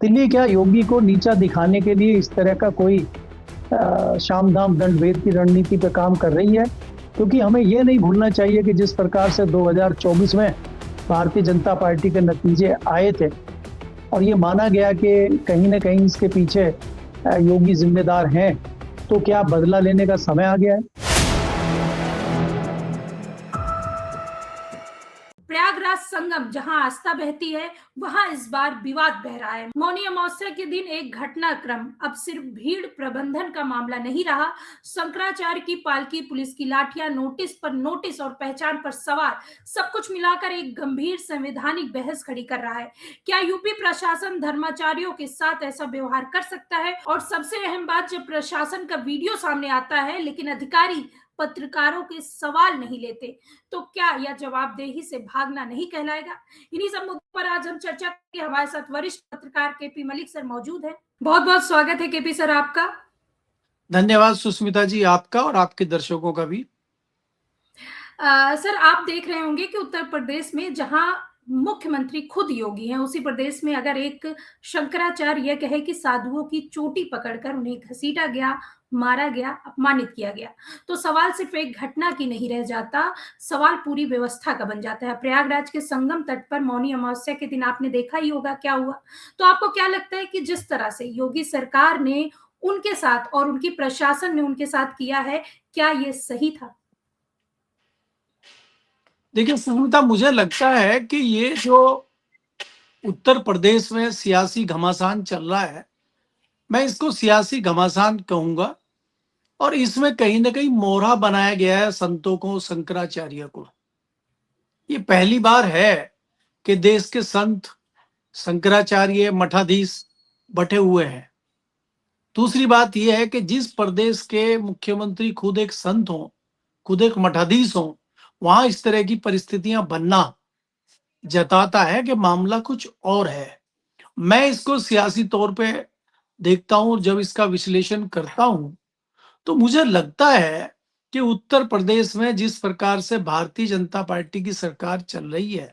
दिल्ली क्या योगी को नीचा दिखाने के लिए इस तरह का कोई शाम दाम दंड भेद की रणनीति पे काम कर रही है? क्योंकि हमें ये नहीं भूलना चाहिए कि जिस प्रकार से 2024 में भारतीय जनता पार्टी के नतीजे आए थे और ये माना गया कि कहीं ना कहीं इसके पीछे योगी जिम्मेदार हैं, तो क्या बदला लेने का समय आ गया है? प्रयागराज संगम जहां आस्था बहती है, वहां इस बार विवाद बह रहा है। मौनी अमावस्या के दिन एक घटनाक्रम अब सिर्फ भीड़ प्रबंधन का मामला नहीं रहा। शंकराचार्य की पालकी, पुलिस की लाठियां, नोटिस पर नोटिस और पहचान पर सवाल, सब कुछ मिलाकर एक गंभीर संवैधानिक बहस खड़ी कर रहा है। क्या यूपी प्रशासन धर्माचार्यों के साथ ऐसा व्यवहार कर सकता है? और सबसे अहम बात, जब प्रशासन का वीडियो सामने आता है लेकिन अधिकारी पत्रकारों के सवाल नहीं लेते, तो क्या यह जवाबदेही से भागना नहीं कहलाएगा? इन्हीं सब मुद्दों पर आज हम चर्चा करेंगे। हमारे साथ वरिष्ठ पत्रकार केपी मलिक सर मौजूद हैं। बहुत बहुत स्वागत है केपी सर आपका। धन्यवाद सुष्मिता जी, आपका और आपके दर्शकों का भी। सर, आप देख रहे होंगे कि उत्तर प्रदेश में जहां मुख्यमंत्री खुद योगी हैं, उसी प्रदेश में अगर एक शंकराचार्य यह कहे कि साधुओं की चोटी पकड़कर उन्हें घसीटा गया, मारा गया, अपमानित किया गया, तो सवाल सिर्फ एक घटना की नहीं रह जाता, सवाल पूरी व्यवस्था का बन जाता है। प्रयागराज के संगम तट पर मौनी अमावस्या के दिन आपने देखा ही होगा क्या हुआ। तो आपको क्या लगता है कि जिस तरह से योगी सरकार ने उनके साथ और उनकी प्रशासन ने उनके साथ किया है, क्या ये सही था? देखिए सुष्मिता, मुझे लगता है कि ये जो उत्तर प्रदेश में सियासी घमासान चल रहा है, मैं इसको सियासी घमासान कहूंगा। और इसमें कहीं ना कहीं मोहरा बनाया गया है संतों को, शंकराचार्य को। ये पहली बार है कि देश के संत, शंकराचार्य, मठाधीश बटे हुए हैं। दूसरी बात यह है कि जिस प्रदेश के मुख्यमंत्री खुद एक संत हो, खुद एक मठाधीश हो, वहां इस तरह की परिस्थितियां बनना जताता है कि मामला कुछ और है। मैं इसको सियासी तौर पे देखता हूं, जब इसका विश्लेषण करता हूं तो मुझे लगता है कि उत्तर प्रदेश में जिस प्रकार से भारतीय जनता पार्टी की सरकार चल रही है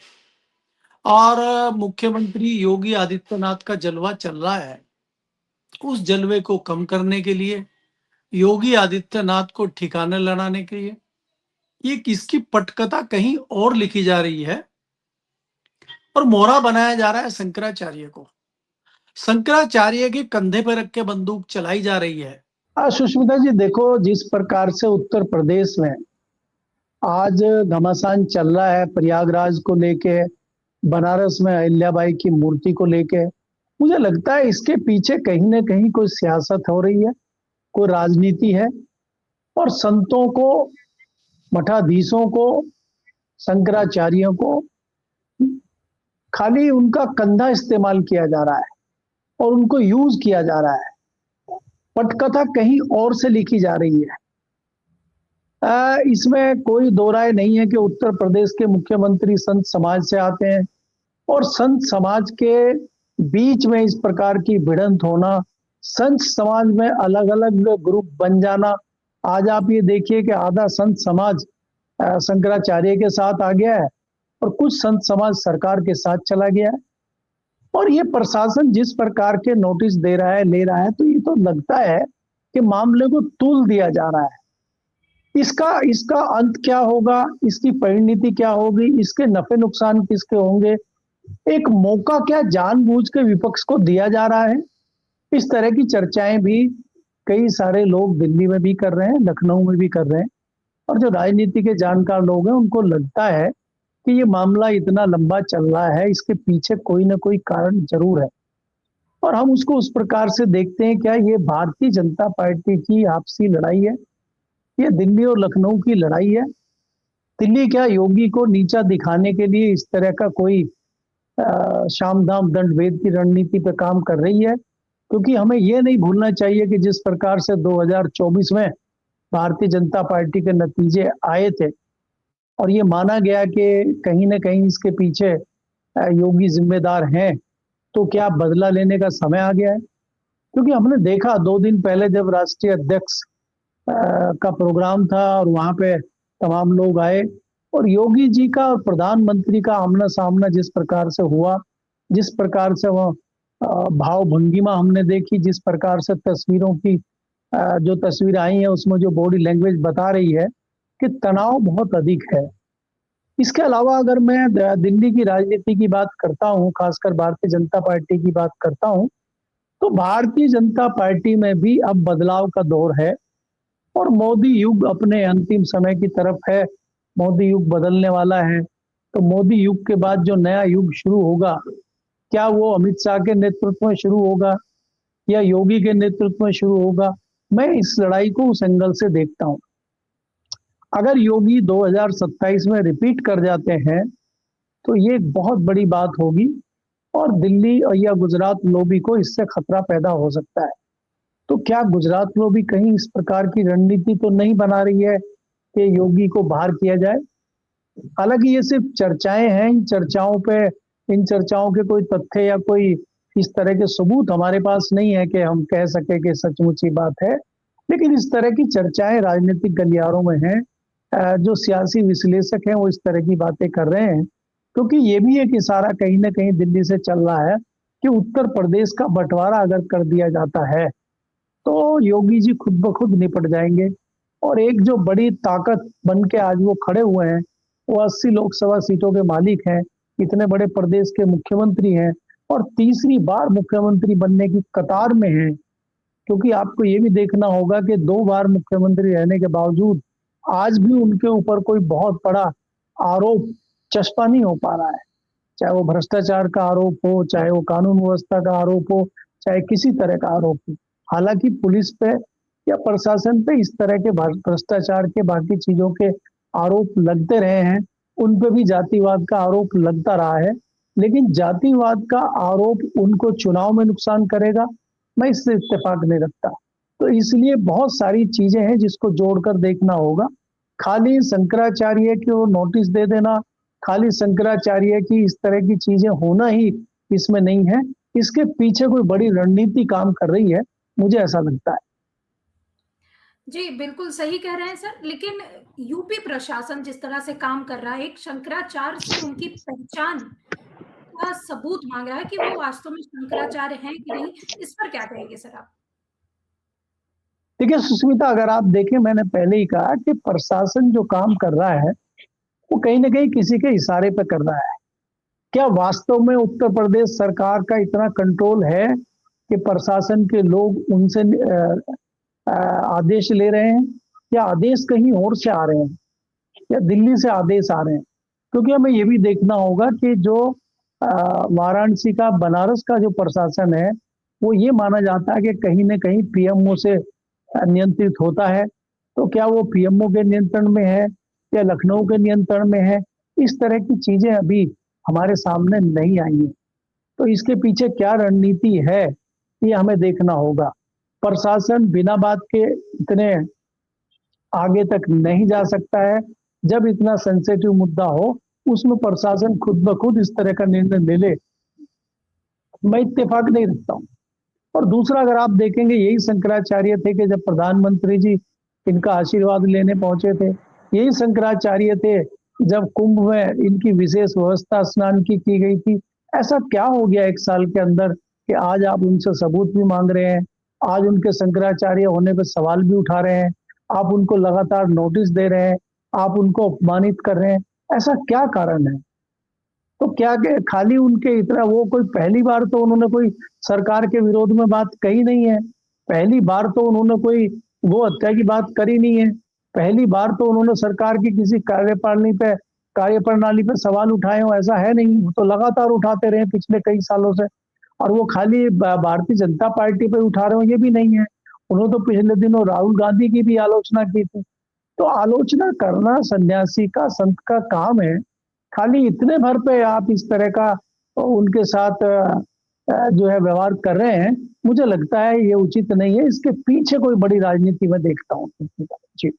और मुख्यमंत्री योगी आदित्यनाथ का जलवा चल रहा है, उस जलवे को कम करने के लिए, योगी आदित्यनाथ को ठिकाने लगाने के लिए ये किसकी पटकथा कहीं और लिखी जा रही है और मोहरा बनाया जा रहा है शंकराचार्य को। शंकराचार्य के कंधे पर रख के बंदूक चलाई जा रही है। सुष्मिता जी, देखो जिस प्रकार से उत्तर प्रदेश में आज घमासान चल रहा है प्रयागराज को लेके, बनारस में अहिल्याबाई की मूर्ति को लेके, मुझे लगता है इसके पीछे कहीं ना कहीं कोई सियासत हो रही है, कोई राजनीति है। और संतों को, मठाधीशों को, शंकराचार्यों को खाली उनका कंधा इस्तेमाल किया जा रहा है और उनको यूज किया जा रहा है। पटकथा कहीं और से लिखी जा रही है। इसमें कोई दो राय नहीं है कि उत्तर प्रदेश के मुख्यमंत्री संत समाज से आते हैं और संत समाज के बीच में इस प्रकार की भिड़ंत होना, संत समाज में अलग अलग ग्रुप बन जाना। आज आप ये देखिए कि आधा संत समाज शंकराचार्य के साथ आ गया है और कुछ संत समाज सरकार के साथ चला गया है। और ये प्रशासन जिस प्रकार के नोटिस दे रहा है, ले रहा है, तो ये तो लगता है कि मामले को तुल दिया जा रहा है। इसका इसका अंत क्या होगा, इसकी परिणति क्या होगी, इसके नफे नुकसान किसके होंगे, एक मौका क्या जानबूझ के विपक्ष को दिया जा रहा है? इस तरह की चर्चाएं भी कई सारे लोग दिल्ली में भी कर रहे हैं, लखनऊ में भी कर रहे हैं। और जो राजनीति के जानकार लोग हैं, उनको लगता है कि ये मामला इतना लंबा चल रहा है, इसके पीछे कोई ना कोई कारण जरूर है। और हम उसको उस प्रकार से देखते हैं, क्या ये भारतीय जनता पार्टी की आपसी लड़ाई है, ये दिल्ली और लखनऊ की लड़ाई है? दिल्ली क्या योगी को नीचा दिखाने के लिए इस तरह का कोई शाम दाम दंड भेद की रणनीति पे काम कर रही है? क्योंकि हमें ये नहीं भूलना चाहिए कि जिस प्रकार से 2024 में भारतीय जनता पार्टी के नतीजे आए थे और ये माना गया कि कहीं ना कहीं इसके पीछे योगी जिम्मेदार हैं, तो क्या बदला लेने का समय आ गया है? क्योंकि हमने देखा 2 दिन पहले जब राष्ट्रीय अध्यक्ष का प्रोग्राम था और वहां पे तमाम लोग आए और योगी जी का और प्रधानमंत्री का आमना सामना जिस प्रकार से हुआ, जिस प्रकार से वो भाव भंगिमा हमने देखी, जिस प्रकार से तस्वीरों की जो तस्वीर आई है उसमें जो बॉडी लैंग्वेज बता रही है कि तनाव बहुत अधिक है। इसके अलावा अगर मैं दिल्ली की राजनीति की बात करता हूँ, खासकर भारतीय जनता पार्टी की बात करता हूँ, तो भारतीय जनता पार्टी में भी अब बदलाव का दौर है और मोदी युग अपने अंतिम समय की तरफ है। मोदी युग बदलने वाला है। तो मोदी युग के बाद जो नया युग शुरू होगा, क्या वो अमित शाह के नेतृत्व में शुरू होगा या योगी के नेतृत्व में शुरू होगा? मैं इस लड़ाई को उस एंगल से देखता हूं। अगर योगी 2027 में रिपीट कर जाते हैं तो ये एक बहुत बड़ी बात होगी और दिल्ली या गुजरात लॉबी को इससे खतरा पैदा हो सकता है। तो क्या गुजरात लॉबी कहीं इस प्रकार की रणनीति तो नहीं बना रही है कि योगी को बाहर किया जाए? हालांकि ये सिर्फ चर्चाएं हैं। इन चर्चाओं के कोई तथ्य या कोई इस तरह के सबूत हमारे पास नहीं है कि हम कह सके कि सचमुच ही बात है। लेकिन इस तरह की चर्चाएं राजनीतिक गलियारों में हैं। जो सियासी विश्लेषक हैं वो इस तरह की बातें कर रहे हैं, क्योंकि ये भी एक इशारा कहीं ना कहीं दिल्ली से चल रहा है कि उत्तर प्रदेश का बंटवारा अगर कर दिया जाता है तो योगी जी खुद ब खुद निपट जाएंगे। और एक जो बड़ी ताकत बन के आज वो खड़े हुए हैं, वो 80 लोकसभा सीटों के मालिक हैं, इतने बड़े प्रदेश के मुख्यमंत्री हैं और तीसरी बार मुख्यमंत्री बनने की कतार में हैं। क्योंकि आपको ये भी देखना होगा कि 2 बार मुख्यमंत्री रहने के बावजूद आज भी उनके ऊपर कोई बहुत बड़ा आरोप चस्पा नहीं हो पा रहा है। चाहे वो भ्रष्टाचार का आरोप हो, चाहे वो कानून व्यवस्था का आरोप हो, चाहे किसी तरह का आरोप हो। हालांकि पुलिस पे या प्रशासन पे इस तरह के भ्रष्टाचार के बाकी चीजों के आरोप लगते रहे हैं, उन पे भी जातिवाद का आरोप लगता रहा है। लेकिन जातिवाद का आरोप उनको चुनाव में नुकसान करेगा, मैं इससे इत्तेफाक नहीं रखता। तो इसलिए बहुत सारी चीजें हैं जिसको जोड़कर देखना होगा। खाली शंकराचार्य को नोटिस दे देना, खाली शंकराचार्य की इस तरह की चीजें होना ही इसमें नहीं है। इसके पीछे कोई बड़ी रणनीति काम कर रही है, मुझे ऐसा लगता है। जी, बिल्कुल सही कह रहे हैं सर। लेकिन यूपी प्रशासन जिस तरह से काम कर रहा है, एक शंकराचार्य से उनकी पहचान का सबूत मांग रहा है कि वो वास्तव में शंकराचार्य हैं कि नहीं, इस पर क्या कहेंगे सर आप? देखिए सुष्मिता, अगर आप देखें, मैंने पहले ही कहा कि प्रशासन जो काम कर रहा है वो कहीं ना कहीं किसी के इशारे पे कर रहा है। क्या वास्तव में उत्तर प्रदेश सरकार का इतना कंट्रोल है कि प्रशासन के लोग उनसे आदेश ले रहे हैं, या आदेश कहीं और से आ रहे हैं, या दिल्ली से आदेश आ रहे हैं? क्योंकि हमें ये भी देखना होगा कि जो वाराणसी का, बनारस का जो प्रशासन है, वो ये माना जाता है कि कहीं ना कहीं पीएमओ से नियंत्रित होता है। तो क्या वो पीएमओ के नियंत्रण में है या लखनऊ के नियंत्रण में है? इस तरह की चीजें अभी हमारे सामने नहीं आई है। तो इसके पीछे क्या रणनीति है, ये हमें देखना होगा। प्रशासन बिना बात के इतने आगे तक नहीं जा सकता है। जब इतना सेंसिटिव मुद्दा हो, उसमें प्रशासन खुद ब खुद इस तरह का निर्णय ले ले, मैं इत्तेफाक नहीं रखता हूँ। और दूसरा, अगर आप देखेंगे, यही शंकराचार्य थे कि जब प्रधानमंत्री जी इनका आशीर्वाद लेने पहुंचे थे, यही शंकराचार्य थे जब कुंभ में इनकी विशेष व्यवस्था स्नान की गई थी। ऐसा क्या हो गया 1 साल के अंदर कि आज आप उनसे सबूत भी मांग रहे हैं, आज उनके शंकराचार्य होने पर सवाल भी उठा रहे हैं, आप उनको लगातार नोटिस दे रहे हैं, आप उनको अपमानित कर रहे हैं? ऐसा क्या कारण है? तो क्या खाली उनके इतना, वो कोई पहली बार तो उन्होंने कोई सरकार के विरोध में बात कही नहीं है, पहली बार तो उन्होंने कोई वो हत्या की बात करी नहीं है, पहली बार तो उन्होंने सरकार की किसी कार्यप्रणाली पे सवाल उठाए हो, ऐसा है नहीं। वो तो लगातार उठाते रहे पिछले कई सालों से। और वो खाली भारतीय जनता पार्टी पे उठा रहे हो ये भी नहीं है, उन्होंने तो पिछले दिनों राहुल गांधी की भी आलोचना की थी। तो आलोचना करना सन्यासी का, संत का काम है। खाली इतने भर पे आप इस तरह का उनके साथ जो है व्यवहार कर रहे हैं, मुझे लगता है ये उचित नहीं है। इसके पीछे कोई बड़ी राजनीति में देखता हूँ। जी,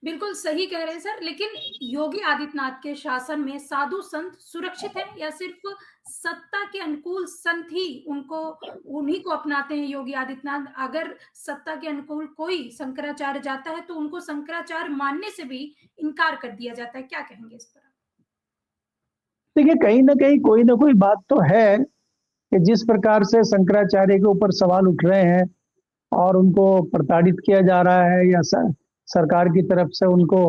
बिल्कुल सही कह रहे हैं सर। लेकिन योगी आदित्यनाथ के शासन में साधु संत सुरक्षित हैं या सिर्फ सत्ता के अनुकूल संत ही उन्हीं को अपनाते हैं योगी आदित्यनाथ? अगर सत्ता के अनुकूल कोई शंकराचार्य जाता है तो उनको शंकराचार्य मानने से भी इनकार कर दिया जाता है। क्या कहेंगे इस पर? देखिए कहीं ना कहीं कोई ना कोई बात तो है कि जिस प्रकार से शंकराचार्य के ऊपर सवाल उठ रहे हैं और उनको प्रताड़ित किया जा रहा है या सरकार की तरफ से उनको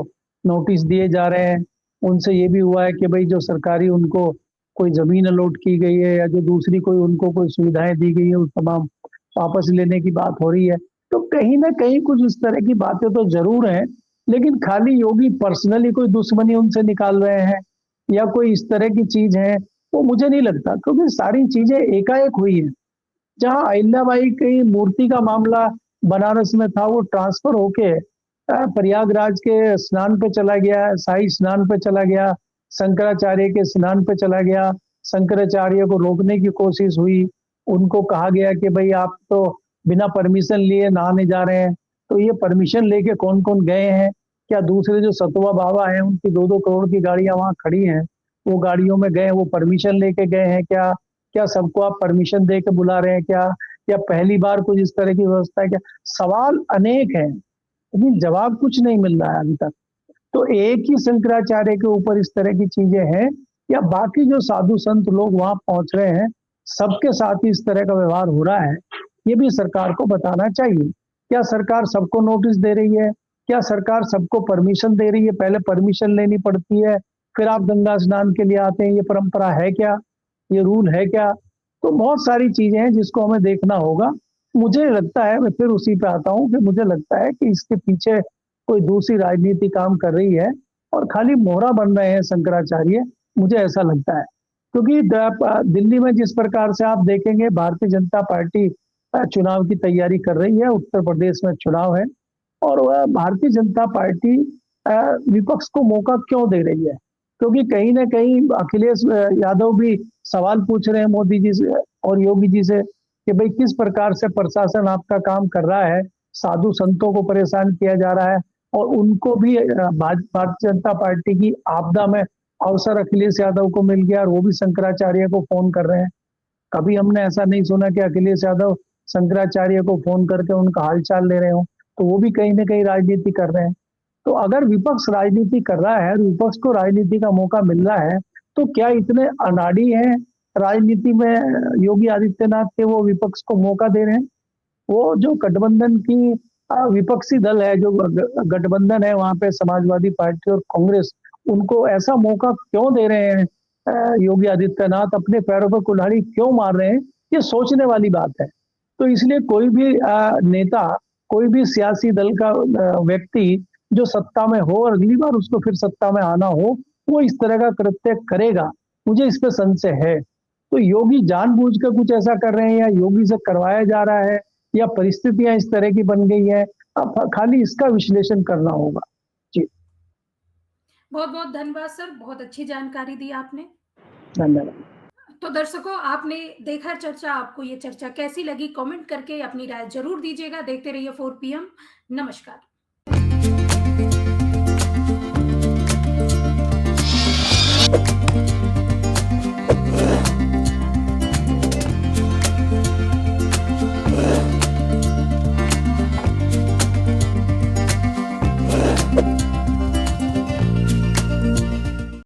नोटिस दिए जा रहे हैं, उनसे ये भी हुआ है कि भाई जो सरकारी उनको कोई जमीन अलॉट की गई है या जो दूसरी कोई उनको कोई सुविधाएं दी गई है उस तमाम वापस लेने की बात हो रही है। तो कहीं ना कहीं कुछ इस तरह की बातें तो जरूर हैं, लेकिन खाली योगी पर्सनली कोई दुश्मनी उनसे निकाल रहे हैं या कोई इस तरह की चीज है, वो मुझे नहीं लगता, क्योंकि सारी चीजें एकाएक हुई है। जहां अहिल्याबाई की मूर्ति का मामला बनारस में था, वो ट्रांसफर होके प्रयागराज के स्नान पे चला गया, शाही स्नान पे चला गया, शंकराचार्य के स्नान पे चला गया। शंकराचार्य को रोकने की कोशिश हुई, उनको कहा गया कि भाई आप तो बिना परमिशन लिए नहाने जा रहे हैं। तो ये परमिशन लेके कौन कौन गए हैं? क्या दूसरे जो सतुआ बाबा हैं उनकी 2-2 करोड़ की गाड़ियां वहां खड़ी हैं, वो गाड़ियों में गए, वो परमिशन लेके गए हैं क्या? क्या सबको आप परमिशन दे के बुला रहे हैं क्या? या पहली बार कुछ इस तरह की व्यवस्था है क्या? सवाल अनेक हैं, लेकिन जवाब कुछ नहीं मिल रहा है अभी तक। तो एक ही शंकराचार्य के ऊपर इस तरह की चीजें हैं या बाकी जो साधु संत लोग वहां पहुंच रहे हैं सबके साथ ही इस तरह का व्यवहार हो रहा है? ये भी सरकार को बताना चाहिए। क्या सरकार सबको नोटिस दे रही है? क्या सरकार सबको परमिशन दे रही है? पहले परमिशन लेनी पड़ती है, फिर आप गंगा स्नान के लिए आते हैं। ये परंपरा है क्या? ये रूल है क्या? तो बहुत सारी चीजें हैं जिसको हमें देखना होगा। मुझे लगता है, मैं फिर उसी पे आता हूँ कि मुझे लगता है कि इसके पीछे कोई दूसरी राजनीति काम कर रही है और खाली मोहरा बन रहे हैं शंकराचार्य, मुझे ऐसा लगता है। क्योंकि दिल्ली में जिस प्रकार से आप देखेंगे भारतीय जनता पार्टी चुनाव की तैयारी कर रही है, उत्तर प्रदेश में चुनाव है और वह भारतीय जनता पार्टी विपक्ष को मौका क्यों दे रही है? क्योंकि कहीं ना कहीं अखिलेश यादव भी सवाल पूछ रहे हैं मोदी जी से और योगी जी से कि भाई किस प्रकार से प्रशासन आपका काम कर रहा है, साधु संतों को परेशान किया जा रहा है और उनको भी भारतीय जनता पार्टी की आपदा में अवसर अखिलेश यादव को मिल गया और वो भी शंकराचार्य को फोन कर रहे हैं। कभी हमने ऐसा नहीं सुना कि अखिलेश यादव शंकराचार्य को फोन करके उनका हालचाल ले रहे हो। तो वो भी कहीं ना कहीं राजनीति कर रहे हैं। तो अगर विपक्ष राजनीति कर रहा है, विपक्ष को राजनीति का मौका मिल रहा है, तो क्या इतने अनाड़ी हैं राजनीति में योगी आदित्यनाथ के वो विपक्ष को मौका दे रहे हैं? वो जो गठबंधन की विपक्षी दल है, जो गठबंधन है वहां पे समाजवादी पार्टी और कांग्रेस, उनको ऐसा मौका क्यों दे रहे हैं? योगी आदित्यनाथ अपने पैरों पर कुल्हाड़ी क्यों मार रहे हैं? ये सोचने वाली बात है। तो इसलिए कोई भी नेता, कोई भी सियासी दल का व्यक्ति जो सत्ता में हो और अगली बार उसको फिर सत्ता में आना हो, वो इस तरह का कृत्य करेगा, मुझे इस पे संशय है। तो योगी जानबूझकर कुछ ऐसा कर रहे हैं या योगी से करवाया जा रहा है या परिस्थितियां इस तरह की बन गई है, अब खाली इसका विश्लेषण करना होगा। जी, बहुत बहुत धन्यवाद सर, बहुत अच्छी जानकारी दी आपने। धन्यवाद। तो दर्शकों, आपने देखा चर्चा, आपको ये चर्चा कैसी लगी? कमेंट करके अपनी राय जरूर दीजिएगा। देखते रहिए 4 PM। नमस्कार।